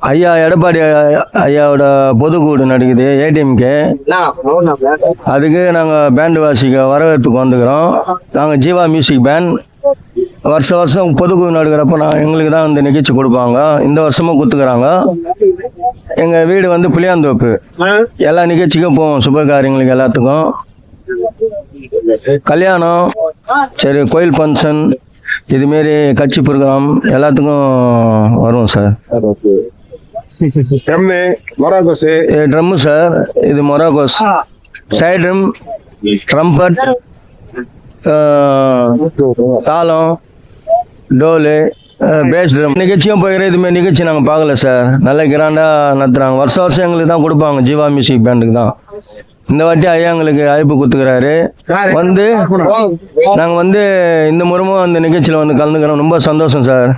ஐயா எடப்பாடி ஐயாவோட பொதுக்கூடு நடக்குது ஏடிஎம்கே. அதுக்கு நாங்கள் பேண்டு வாசிக்க வரவேற்புக்கு வந்துக்கிறோம். நாங்கள் ஜீவா மியூசிக் பேண்ட். வருஷம் பொதுக்கூடு நடக்கிறப்ப எங்களுக்கு தான் இந்த நிகழ்ச்சி கொடுப்பாங்க. இந்த வருஷமும் கொடுத்துக்கிறாங்க. எங்கள் வீடு வந்து புளியாந்தோப்பு. எல்லா நிகழ்ச்சிக்கும் போவோம், சுப காரியங்களுக்கு எல்லாத்துக்கும். கல்யாணம், சரி, கோயில் ஃபங்க்ஷன், இதுமாரி கட்சி ப்ரோக்ராம் எல்லாத்துக்கும் வருவோம் சார். ட்ரம்மு சார், இது மொராகோஸ், சைடு ட்ரம், ட்ரம்பட், தாளம், டோலு, பேஸ் ட்ரம். நிகழ்ச்சியும் போகிற இதுமாரி நிகழ்ச்சி நாங்கள் பார்க்கல சார். நல்ல கிராண்டாக நடத்துகிறாங்க. வருஷம் எங்களுக்கு தான் கொடுப்பாங்க, ஜீவா மியூசிக் பேண்டுக்கு தான். இந்த வாட்டி ஐயா எங்களுக்கு அழைப்பு கொடுத்துக்கிறாரு. வந்து நாங்கள் வந்து இந்த முறமும் அந்த நிகழ்ச்சியில் வந்து கலந்துக்கிறோம். ரொம்ப சந்தோஷம் சார்.